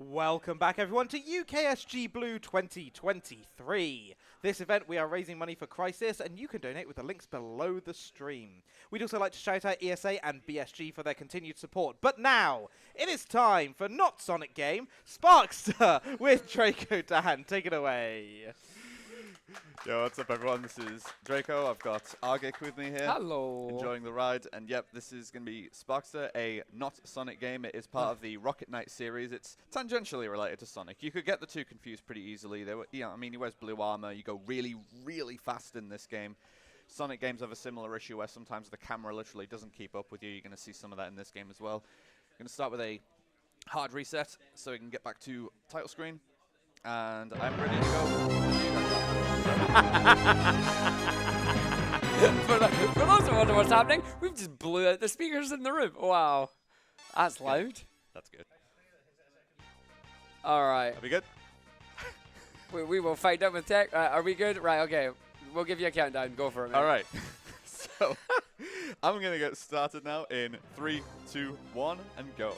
Welcome back, everyone, to UKSG Blue 2023. This event, we are raising money for Crisis, and you can donate with the links below the stream. We'd also like to shout out ESA and BSG for their continued support. But now, it is time for Not Sonic Game, Sparkster with Drakodan. Take it away. Yo, what's up, everyone? This is Draco. I've got Argic with me here. Hello. Enjoying the ride. And yep, this is going to be Sparkster, a not Sonic game. It is part of the Rocket Knight series. It's tangentially related to Sonic. You could get the two confused pretty easily. They were, I mean, he wears blue armor. You go really, really fast in this game. Sonic games have a similar issue where sometimes the camera literally doesn't keep up with you. You're going to see some of that in this game as well. I'm going to start with a hard reset so we can get back to title screen. And I'm ready to go. For those who wonder what's happening, we've just blew out the speakers in the room. Wow. That's loud. That's good. All right. Are we good? We will find out with tech. Are we good? Right, okay. We'll give you a countdown. Go for it, man. All right. So, I'm going to get started now in 3, 2, 1, and go.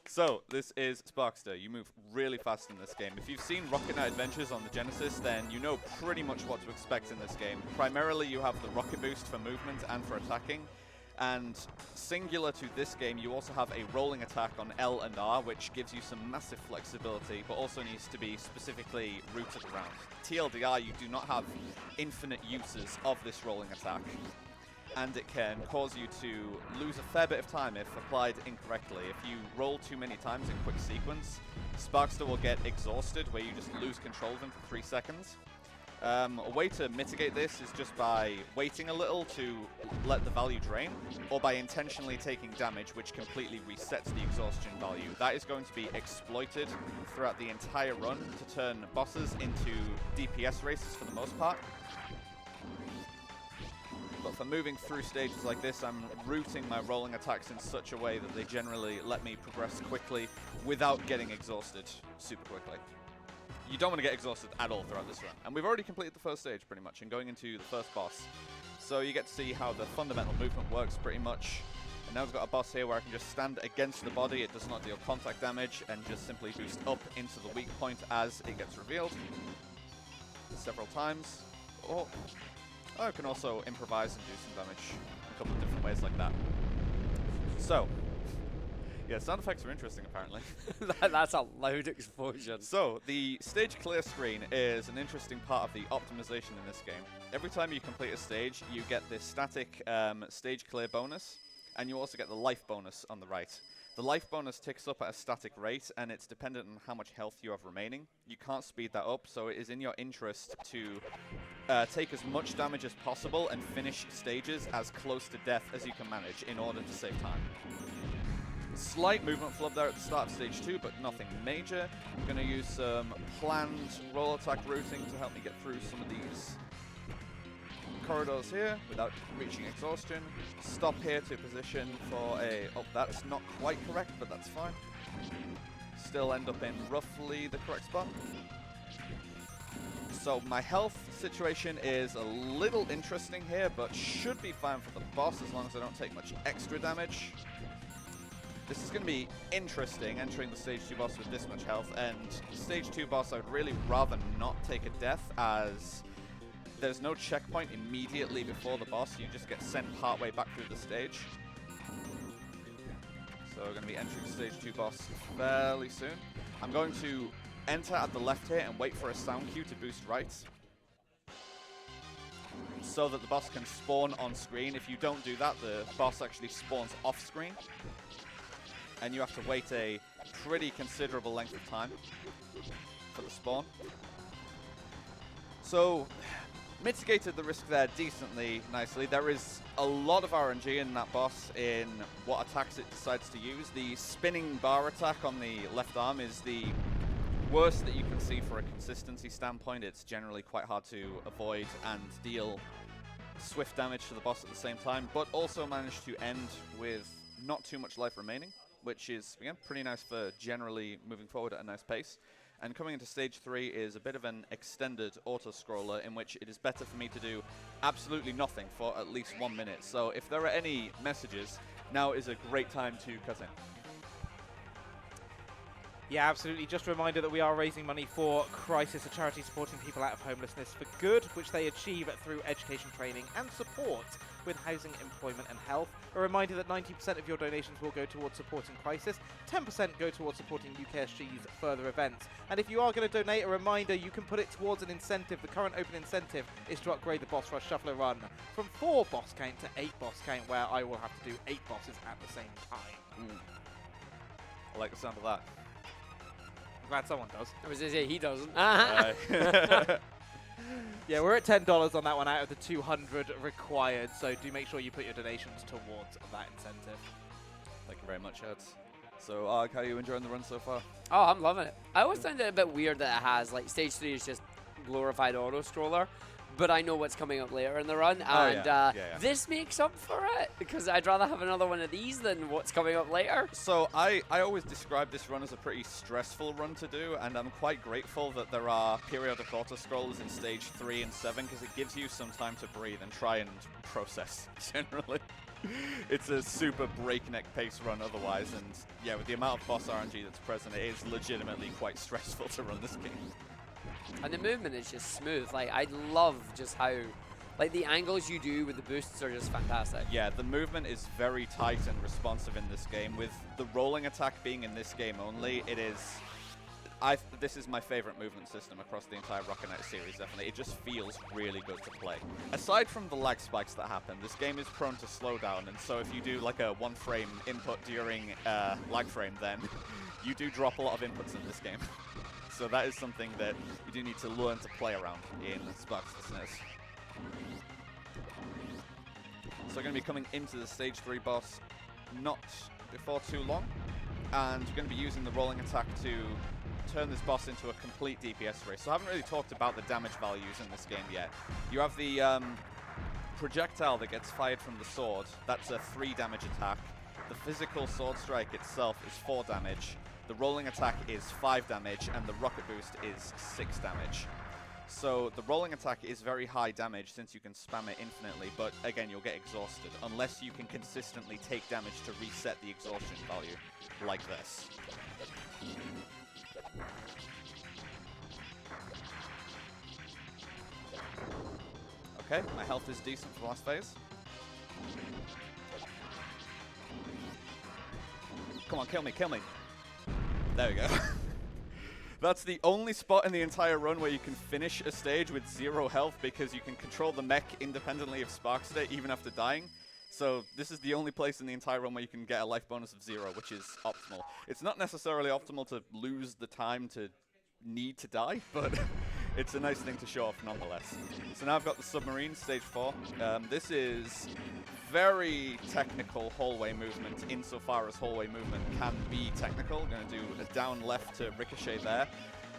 So, this is Sparkster. You move really fast in this game. If you've seen Rocket Knight Adventures on the Genesis, then you know pretty much what to expect in this game. Primarily, you have the rocket boost for movement and for attacking. And singular to this game, you also have a rolling attack on L and R, which gives you some massive flexibility, but also needs to be specifically routed around. TLDR, you do not have infinite uses of this rolling attack. And it can cause you to lose a fair bit of time if applied incorrectly. If you roll too many times in quick sequence, Sparkster will get exhausted, where you just lose control of him for 3 seconds. A way to mitigate this is just by waiting a little to let the value drain, or by intentionally taking damage, which completely resets the exhaustion value. That is going to be exploited throughout the entire run to turn bosses into DPS races for the most part. But for moving through stages like this, I'm routing my rolling attacks in such a way that they generally let me progress quickly without getting exhausted super quickly. You don't want to get exhausted at all throughout this run. And we've already completed the first stage pretty much and going into the first boss. So you get to see how the fundamental movement works pretty much. And now we've got a boss here where I can just stand against the body, it does not deal contact damage, and just simply boost up into the weak point as it gets revealed several times. Oh, I can also improvise and do some damage in a couple of different ways like that. So, yeah, sound effects are interesting apparently. That's a loud explosion. So, the stage clear screen is an interesting part of the optimization in this game. Every time you complete a stage, you get this static stage clear bonus, and you also get the life bonus on the right. The life bonus ticks up at a static rate, and it's dependent on how much health you have remaining. You can't speed that up, so it is in your interest to take as much damage as possible and finish stages as close to death as you can manage in order to save time. Slight movement flub there at the start of stage 2, but nothing major. I'm going to use some planned roll attack routing to help me get through some of these corridors here without reaching exhaustion. Stop here to position for a... Oh, that's not quite correct, but that's fine. Still end up in roughly the correct spot. So my health situation is a little interesting here, but should be fine for the boss as long as I don't take much extra damage. This is going to be interesting, entering the Stage 2 boss with this much health, and Stage 2 boss I would really rather not take a death, as there's no checkpoint immediately before the boss. You just get sent partway back through the stage. So we're going to be entering Stage 2 boss fairly soon. I'm going to enter at the left here and wait for a sound cue to boost right, so that the boss can spawn on screen. If you don't do that, the boss actually spawns off screen, and you have to wait a pretty considerable length of time for the spawn. So, mitigated the risk there decently nicely. There is a lot of RNG in that boss in what attacks it decides to use. The spinning bar attack on the left arm is the worst that you can see for a consistency standpoint. It's generally quite hard to avoid and deal swift damage to the boss at the same time, but also managed to end with not too much life remaining, which is, again, pretty nice for generally moving forward at a nice pace. And coming into stage 3 is a bit of an extended auto-scroller in which it is better for me to do absolutely nothing for at least 1 minute. So if there are any messages, now is a great time to cut in. Yeah, absolutely. Just a reminder that we are raising money for Crisis, a charity supporting people out of homelessness for good, which they achieve through education, training and support with housing, employment and health. A reminder that 90% of your donations will go towards supporting Crisis, 10% go towards supporting UKSG's further events. And if you are going to donate, a reminder you can put it towards an incentive. The current open incentive is to upgrade the Boss Rush Shuffler Run from 4 boss count to 8 boss count, where I will have to do 8 bosses at the same time. I like the sound of that. I'm glad someone does. I was going to say, he doesn't. Yeah, we're at $10 on that one out of the 200 required, so do make sure you put your donations towards that incentive. Thank you very much, Eds. So, Arg, how are you enjoying the run so far? Oh, I'm loving it. I always find it a bit weird that it has, like, Stage 3 is just glorified auto-scroller, but I know what's coming up later in the run, and this makes up for it, because I'd rather have another one of these than what's coming up later. So I always describe this run as a pretty stressful run to do, and I'm quite grateful that there are periodic auto-scrollers in Stage 3 and 7, because it gives you some time to breathe and try and process, generally. It's a super breakneck pace run otherwise, and yeah, with the amount of boss RNG that's present, it is legitimately quite stressful to run this game. And the movement is just smooth. Like, I love just how, like, the angles you do with the boosts are just fantastic. Yeah, the movement is very tight and responsive in this game. With the rolling attack being in this game only, it is... this is my favorite movement system across the entire Rocket Knight series, definitely. It just feels really good to play. Aside from the lag spikes that happen, this game is prone to slowdown, and so if you do like a 1-frame input during lag frame, then you do drop a lot of inputs in this game. So that is something that you do need to learn to play around in Sparkster SNES. So we're going to be coming into the Stage 3 boss not before too long, and you're going to be using the rolling attack to turn this boss into a complete DPS race. So I haven't really talked about the damage values in this game yet. You have the projectile that gets fired from the sword. That's a 3 damage attack. The physical sword strike itself is 4 damage. The rolling attack is 5 damage, and the rocket boost is 6 damage. So the rolling attack is very high damage since you can spam it infinitely, but again, you'll get exhausted unless you can consistently take damage to reset the exhaustion value, like this. Okay, my health is decent for the last phase. Come on, kill me, kill me. There we go. That's the only spot in the entire run where you can finish a stage with 0 health because you can control the mech independently of Sparkster even after dying. So this is the only place in the entire run where you can get a life bonus of 0, which is optimal. It's not necessarily optimal to lose the time to need to die, but it's a nice thing to show off nonetheless. So now I've got the submarine, stage 4. This is very technical hallway movement, insofar as hallway movement can be technical. I'm going to do a down left to ricochet there.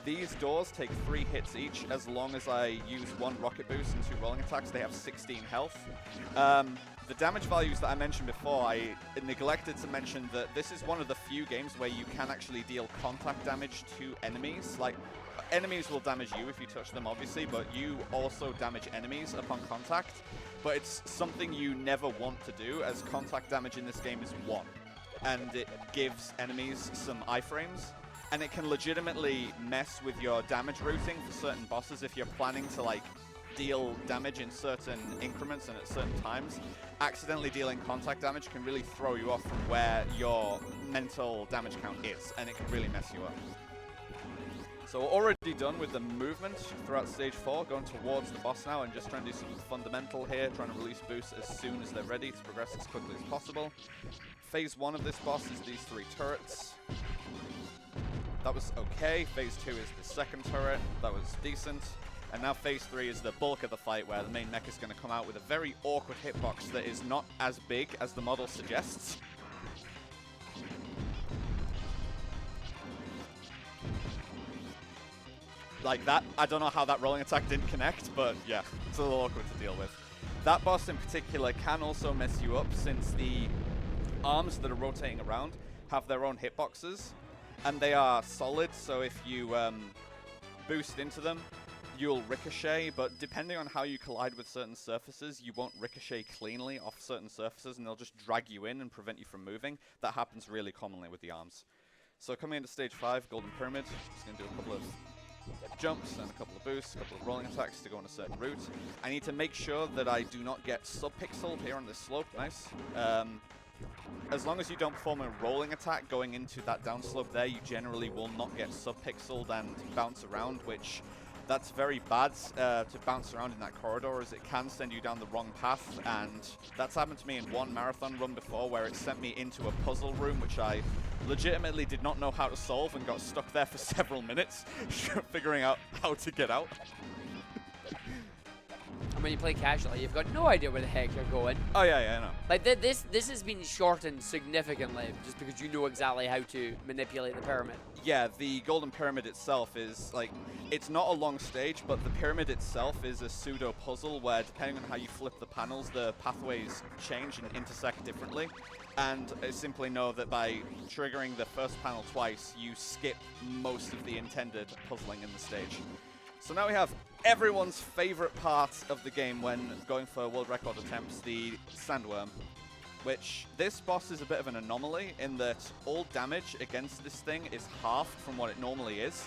These doors take 3 hits each. As long as I use 1 rocket boost and 2 rolling attacks, they have 16 health. The damage values that I mentioned before, I neglected to mention that this is one of the few games where you can actually deal contact damage to enemies. Like, enemies will damage you if you touch them, obviously, but you also damage enemies upon contact. But it's something you never want to do, as contact damage in this game is 1. And it gives enemies some iframes. And it can legitimately mess with your damage routing for certain bosses if you're planning to, like, deal damage in certain increments and at certain times. Accidentally dealing contact damage can really throw you off from where your mental damage count is, and it can really mess you up. So we're already done with the movement throughout stage 4, going towards the boss now and just trying to do something fundamental here, trying to release boosts as soon as they're ready to progress as quickly as possible. Phase 1 of this boss is these 3 turrets. That was okay. Phase 2 is the second turret. That was decent. And now phase 3 is the bulk of the fight, where the main mech is going to come out with a very awkward hitbox that is not as big as the model suggests. Like that. I don't know how that rolling attack didn't connect, but yeah, it's a little awkward to deal with. That boss in particular can also mess you up, since the arms that are rotating around have their own hitboxes, and they are solid, so if you boost into them, you'll ricochet, but depending on how you collide with certain surfaces, you won't ricochet cleanly off certain surfaces, and they'll just drag you in and prevent you from moving. That happens really commonly with the arms. So coming into stage 5, Golden Pyramid, just going to do a couple of jumps and a couple of boosts, a couple of rolling attacks to go on a certain route. I need to make sure that I do not get sub-pixeled here on this slope. Nice. As long as you don't perform a rolling attack going into that downslope there, you generally will not get sub-pixeled and bounce around, which that's very bad to bounce around in that corridor, as it can send you down the wrong path, and that's happened to me in one marathon run before where it sent me into a puzzle room which I legitimately did not know how to solve and got stuck there for several minutes figuring out how to get out. And when you play casually, you've got no idea where the heck you're going. Oh yeah, I know. Like this has been shortened significantly just because you know exactly how to manipulate the pyramid. Yeah, the Golden Pyramid itself is like, it's not a long stage, but the pyramid itself is a pseudo puzzle where depending on how you flip the panels, the pathways change and intersect differently. And I simply know that by triggering the first panel twice, you skip most of the intended puzzling in the stage. So now we have everyone's favorite part of the game when going for world record attempts, the Sandworm, which this boss is a bit of an anomaly in that all damage against this thing is halved from what it normally is.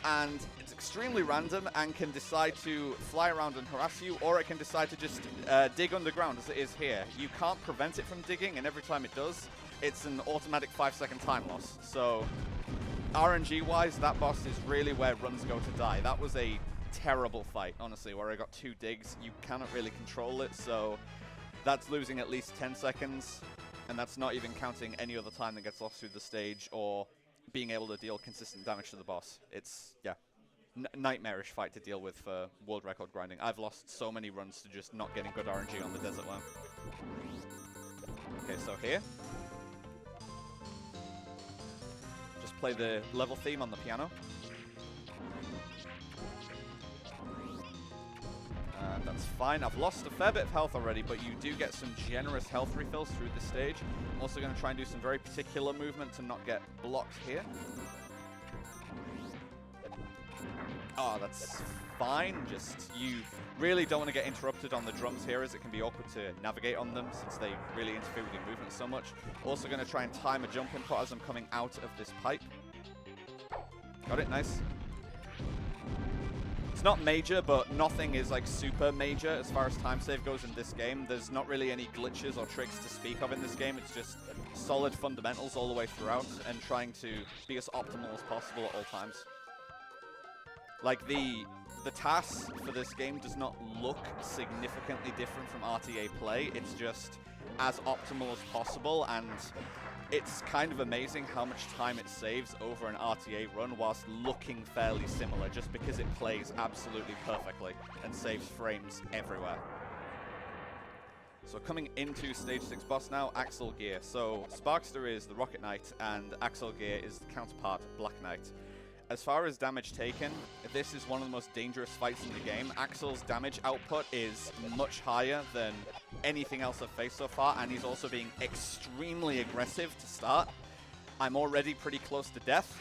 And it's extremely random and can decide to fly around and harass you, or it can decide to just dig underground as it is here. You can't prevent it from digging, and every time it does, it's an automatic 5-second time loss. So RNG-wise, that boss is really where runs go to die. That was a terrible fight, honestly, where I got 2 digs. You cannot really control it, so that's losing at least 10 seconds, and that's not even counting any other time that gets lost through the stage or being able to deal consistent damage to the boss. It's, yeah, nightmarish fight to deal with for world record grinding. I've lost so many runs to just not getting good RNG on the Desert Worm. Okay, so here, just play the level theme on the piano. And that's fine. I've lost a fair bit of health already, but you do get some generous health refills through this stage. I'm also going to try and do some very particular movement to not get blocked here. Oh, that's fine. Just, you really don't want to get interrupted on the drums here, as it can be awkward to navigate on them since they really interfere with your movement so much. Also going to try and time a jump input as I'm coming out of this pipe. Got it, nice. It's not major, but nothing is like super major as far as time save goes in this game. There's not really any glitches or tricks to speak of in this game. It's just solid fundamentals all the way throughout and trying to be as optimal as possible at all times. Like the task for this game does not look significantly different from RTA play. It's just as optimal as possible, and it's kind of amazing how much time it saves over an RTA run whilst looking fairly similar, just because it plays absolutely perfectly and saves frames everywhere. So coming into Stage 6 boss now, Axel Gear. So Sparkster is the Rocket Knight and Axel Gear is the counterpart, Black Knight. As far as damage taken, this is one of the most dangerous fights in the game. Axel's damage output is much higher than anything else I've faced so far, and he's also being extremely aggressive to start. I'm already pretty close to death.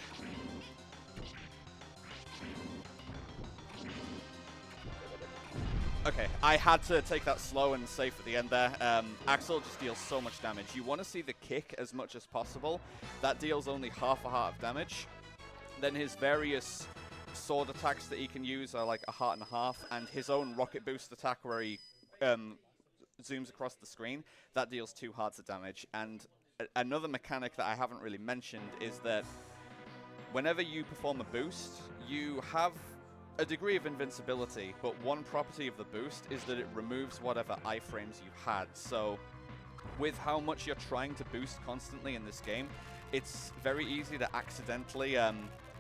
Okay, I had to take that slow and safe at the end there. Axel just deals so much damage. You want to see the kick as much as possible. That deals only half a heart of damage. Then his various sword attacks that he can use are like a heart and a half, and his own rocket boost attack where he zooms across the screen, that deals 2 hearts of damage. And another mechanic that I haven't really mentioned is that whenever you perform a boost, you have a degree of invincibility, but one property of the boost is that it removes whatever iframes you had. So with how much you're trying to boost constantly in this game, it's very easy to accidentally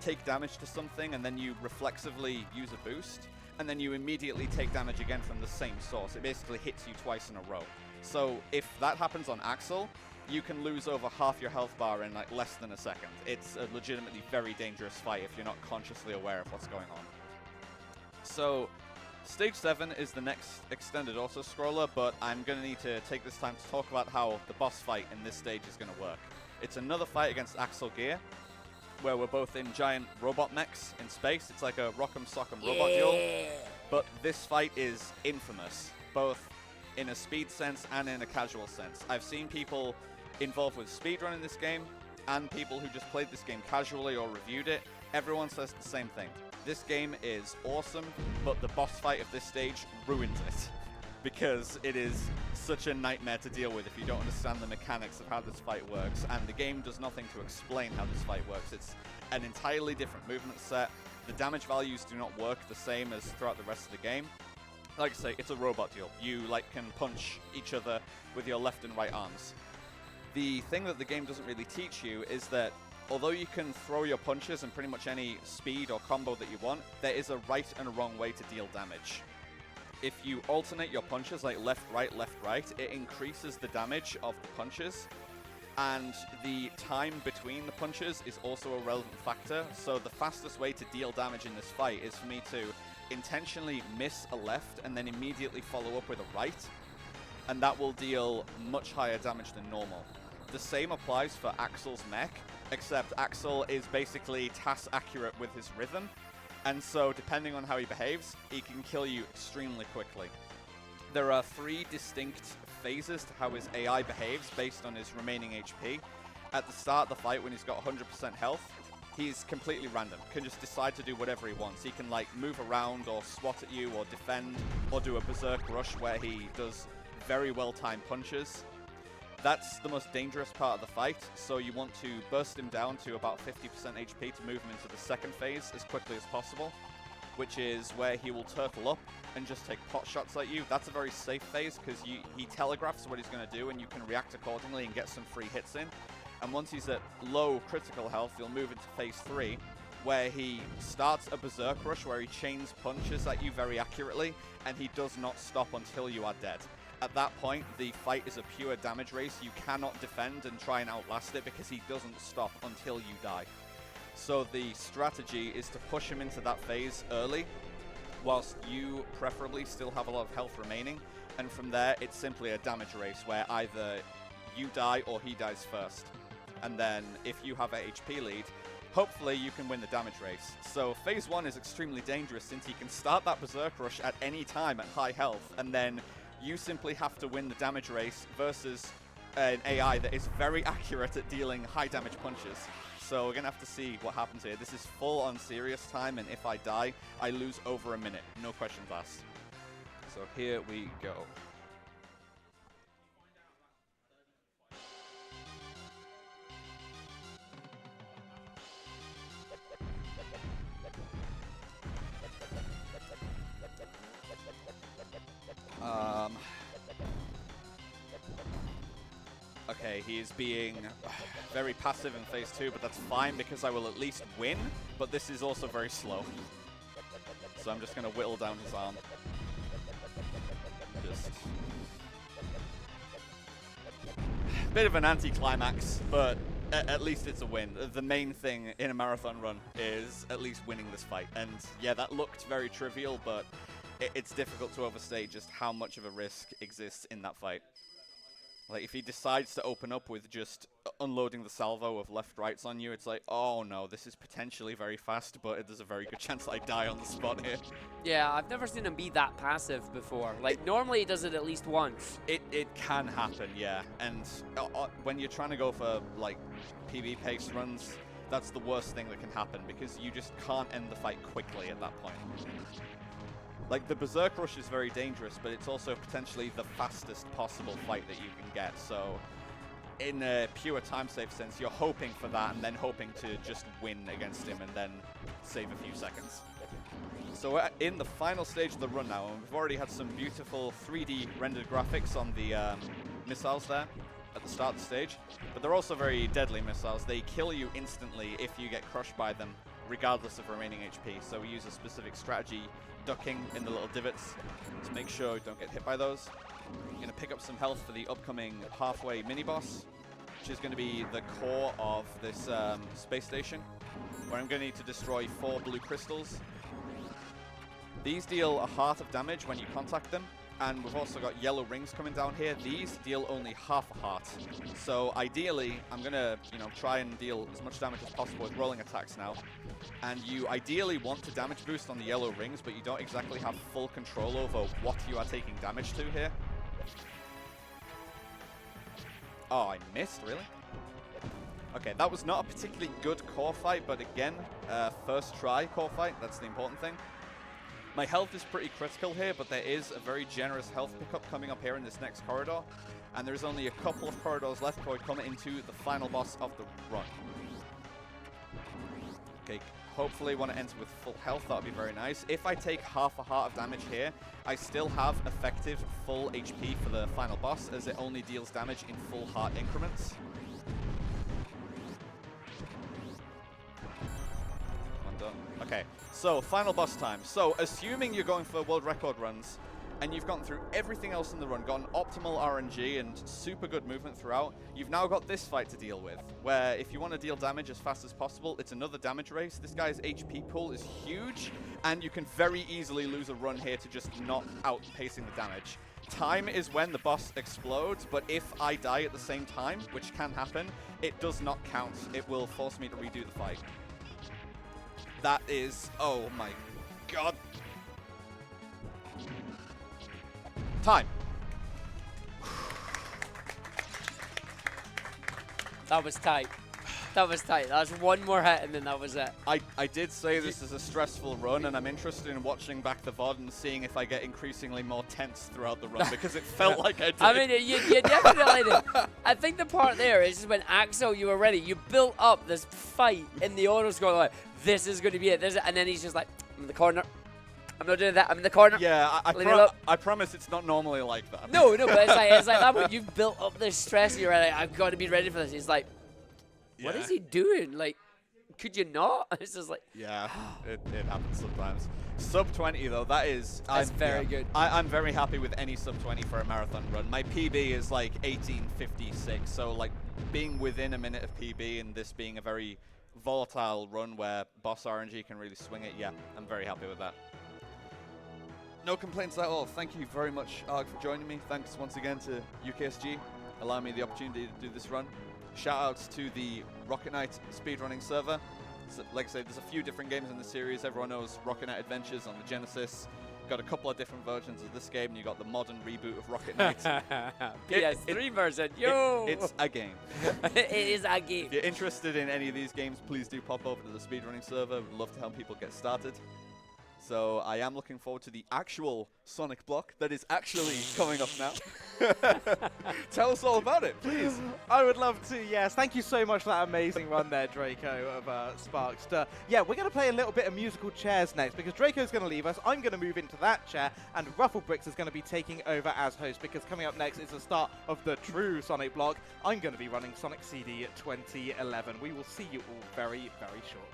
take damage to something, and then you reflexively use a boost, and then you immediately take damage again from the same source. It basically hits you twice in a row. So if that happens on Axel, you can lose over half your health bar in like less than a second. It's a legitimately very dangerous fight if you're not consciously aware of what's going on. So Stage 7 is the next extended auto-scroller, but I'm going to need to take this time to talk about how the boss fight in this stage is going to work. It's another fight against Axel Gear, where we're both in giant robot mechs in space. It's like a rock'em sock'em robot duel. But this fight is infamous, both in a speed sense and in a casual sense. I've seen people involved with speedrunning this game and people who just played this game casually or reviewed it, everyone says the same thing. This game is awesome, but the boss fight of this stage ruins it. Because it is such a nightmare to deal with if you don't understand the mechanics of how this fight works, and the game does nothing to explain how this fight works. It's an entirely different movement set. The damage values do not work the same as throughout the rest of the game. Like I say, it's a robot duel. You can punch each other with your left and right arms. The thing that the game doesn't really teach you is that although you can throw your punches in pretty much any speed or combo that you want, there is a right and a wrong way to deal damage. If you alternate your punches like left, right, it increases the damage of the punches, and the time between the punches is also a relevant factor. So the fastest way to deal damage in this fight is for me to intentionally miss a left and then immediately follow up with a right, and that will deal much higher damage than normal. The same applies for Axel's mech, except Axel is basically task accurate with his rhythm. And so, depending on how he behaves, he can kill you extremely quickly. There are 3 distinct phases to how his AI behaves based on his remaining HP. At the start of the fight, when he's got 100% health, he's completely random. Can just decide to do whatever he wants. He can move around or swat at you or defend or do a berserk rush where he does very well-timed punches. That's the most dangerous part of the fight, so you want to burst him down to about 50% HP to move him into the second phase as quickly as possible, which is where he will turtle up and just take pot shots at you. That's a very safe phase because he telegraphs what he's going to do and you can react accordingly and get some free hits in. And once he's at low critical health, he'll move into phase 3, where he starts a berserk rush where he chains punches at you very accurately, and he does not stop until you are dead. At that point, the fight is a pure damage race. You cannot defend and try and outlast it because he doesn't stop until you die. So the strategy is to push him into that phase early, whilst you preferably still have a lot of health remaining. And from there, it's simply a damage race where either you die or he dies first. And then if you have a HP lead, hopefully you can win the damage race. So phase 1 is extremely dangerous since he can start that berserk rush at any time at high health, and then you simply have to win the damage race versus an AI that is very accurate at dealing high damage punches. So we're going to have to see what happens here. This is full on serious time, and if I die, I lose over a minute. No questions asked. So here we go. Okay, he is being very passive in phase 2, but that's fine because I will at least win, but this is also very slow. So I'm just going to whittle down his arm. Just bit of an anticlimax, but at least it's a win. The main thing in a marathon run is at least winning this fight. And yeah, that looked very trivial, but it's difficult to overstate just how much of a risk exists in that fight. Like, if he decides to open up with just unloading the salvo of left-rights on you, it's like, oh no, this is potentially very fast, but there's a very good chance I die on the spot here. Yeah, I've never seen him be that passive before. Like, normally he does it at least once. It can happen, yeah. And when you're trying to go for, like, PB pace runs, that's the worst thing that can happen, because you just can't end the fight quickly at that point. Like, the Berserk Rush is very dangerous, but it's also potentially the fastest possible fight that you can get. So, in a pure time-save sense, you're hoping for that and then hoping to just win against him and then save a few seconds. So we're in the final stage of the run now, and we've already had some beautiful 3D rendered graphics on the missiles there at the start of the stage. But they're also very deadly missiles. They kill you instantly if you get crushed by them, regardless of remaining HP. So we use a specific strategy, ducking in the little divots to make sure you don't get hit by those. I'm going to pick up some health for the upcoming halfway mini-boss, which is going to be the core of this space station, where I'm going to need to destroy 4 blue crystals. These deal a heart of damage when you contact them, and we've also got yellow rings coming down here. These deal only half a heart. So ideally, I'm going to, try and deal as much damage as possible with rolling attacks now. And you ideally want to damage boost on the yellow rings, but you don't exactly have full control over what you are taking damage to here. Oh, I missed, really? Okay, that was not a particularly good core fight, but again, first try core fight, that's the important thing. My health is pretty critical here, but there is a very generous health pickup coming up here in this next corridor, and there's only a couple of corridors left before we come into the final boss of the run. Okay, hopefully want to enter with full health, that would be very nice. If I take half a heart of damage here, I still have effective full HP for the final boss, as it only deals damage in full heart increments. Okay, so final boss time. So assuming you're going for world record runs and you've gone through everything else in the run, gotten optimal RNG and super good movement throughout, you've now got this fight to deal with, where if you want to deal damage as fast as possible, it's another damage race. This guy's HP pool is huge, and you can very easily lose a run here to just not outpacing the damage. Time is when the boss explodes, but if I die at the same time, which can happen, it does not count. It will force me to redo the fight. That is, oh my god. Time. That was tight. That was tight. That was one more hit and then that was it. I did say this is a stressful run, and I'm interested in watching back the VOD and seeing if I get increasingly more tense throughout the run, because it felt like I did. I mean, you definitely did. I think the part there is when Axel, you were ready. You built up this fight in the auto scroll like, this is going to be it. And then he's just like, I'm in the corner. I'm not doing that. I'm in the corner. Yeah, I promise it's not normally like that. No, but it's like that when you've built up this stress, you're like, I've got to be ready for this. He's like, what is he doing? Like, could you not? It's just like... Yeah, it happens sometimes. Sub 20, though, that's very good. I'm very happy with any sub 20 for a marathon run. My PB is like 18:56, so like being within a minute of PB and this being a very volatile run where boss RNG can really swing it, yeah, I'm very happy with that. No complaints at all. Thank you very much, Arg, for joining me. Thanks once again to UKSG, allowing me the opportunity to do this run. Shoutouts to the Rocket Knight speedrunning server. So, like I said, there's a few different games in the series. Everyone knows Rocket Knight Adventures on the Genesis. Got a couple of different versions of this game, and you got the modern reboot of Rocket Knight. PS3 version, yo! It's a game. It is a game. If you're interested in any of these games, please do pop over to the speedrunning server. We'd love to help people get started. So I am looking forward to the actual Sonic block that is actually coming up now. Tell us all about it, please. I would love to, yes. Thank you so much for that amazing run there, Draco, of Sparkster. Yeah, we're going to play a little bit of musical chairs next, because Draco's going to leave us. I'm going to move into that chair, and Rufflebricks is going to be taking over as host, because coming up next is the start of the true Sonic block. I'm going to be running Sonic CD 2011. We will see you all very, very shortly.